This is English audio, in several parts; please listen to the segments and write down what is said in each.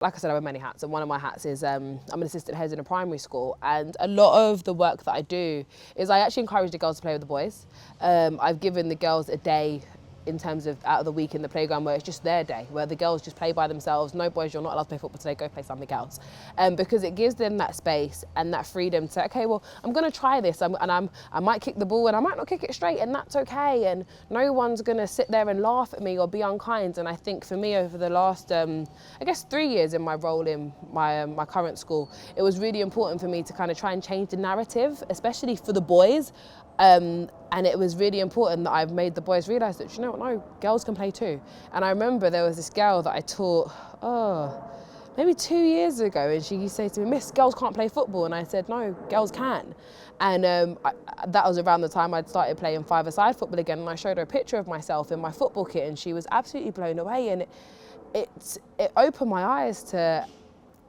Like I said, I wear many hats, and one of my hats is I'm an assistant head in a primary school, and a lot of the work that I do is I actually encourage the girls to play with the boys. I've given the girls a day in terms of out of the week in the playground where it's just their day, where the girls just play by themselves. No boys, you're not allowed to play football today, go play something else. Because it gives them that space and that freedom to say, okay, well, I'm gonna try this, I might kick the ball and I might not kick it straight, and that's okay, and no one's gonna sit there and laugh at me or be unkind. And I think for me, over the last, I guess 3 years in my role in my current school, it was really important for me to kind of try and change the narrative, especially for the boys. And it was really important that I've made the boys realise that, you know what, no, girls can play too. And I remember there was this girl that I taught, maybe 2 years ago, and she used to say to me, Miss, girls can't play football. And I said, no, girls can. And that was around the time I'd started playing five-a-side football again, and I showed her a picture of myself in my football kit, and she was absolutely blown away. And it opened my eyes to,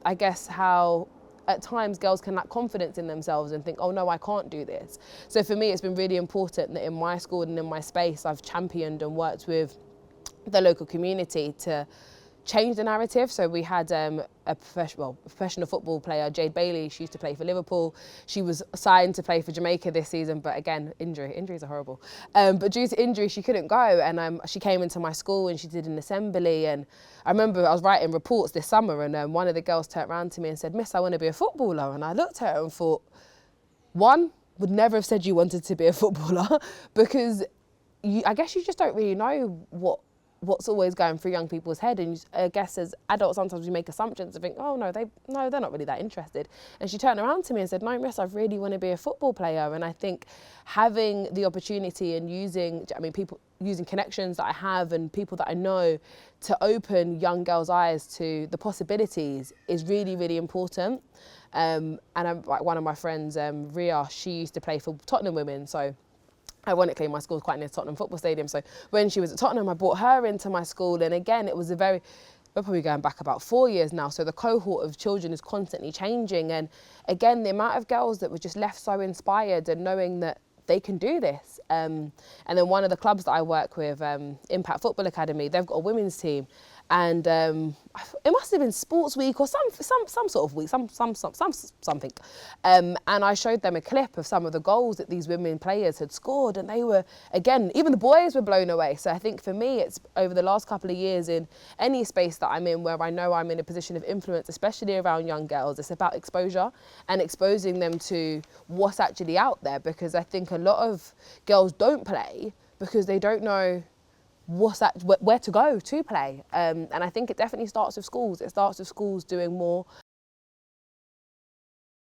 I guess, how at times girls can lack confidence in themselves and think, oh no, I can't do this. So for me, it's been really important that in my school and in my space, I've championed and worked with the local community to change the narrative. So we had a professional football player, Jade Bailey. She used to play for Liverpool. She was signed to play for Jamaica this season, but again, injuries are horrible. But due to injury, she couldn't go, and she came into my school and she did an assembly. And I remember I was writing reports this summer, and one of the girls turned around to me and said, Miss, I want to be a footballer. And I looked at her and thought, one, would never have said you wanted to be a footballer, because I guess you just don't really know what's always going through young people's head. And I guess as adults, sometimes we make assumptions and think, oh no, they're not really that interested. And she turned around to me and said, no, Miss, I really want to be a football player. And I think having the opportunity and using connections that I have and people that I know to open young girls' eyes to the possibilities is really, really important. And like one of my friends, Ria, she used to play for Tottenham women. So ironically, my school's quite near Tottenham football stadium. So when she was at Tottenham, I brought her into my school. And again, it was we're probably going back about 4 years now. So the cohort of children is constantly changing. And again, the amount of girls that were just left so inspired and knowing that they can do this. And then one of the clubs that I work with, Impact Football Academy, they've got a women's team. And it must have been Sports Week or some sort of week, something. And I showed them a clip of some of the goals that these women players had scored, and they were, again, even the boys were blown away. So I think for me, it's over the last couple of years in any space that I'm in where I know I'm in a position of influence, especially around young girls, it's about exposure and exposing them to what's actually out there, because I think a lot of girls don't play because they don't know where to go to play. And I think it definitely starts with schools. It starts with schools doing more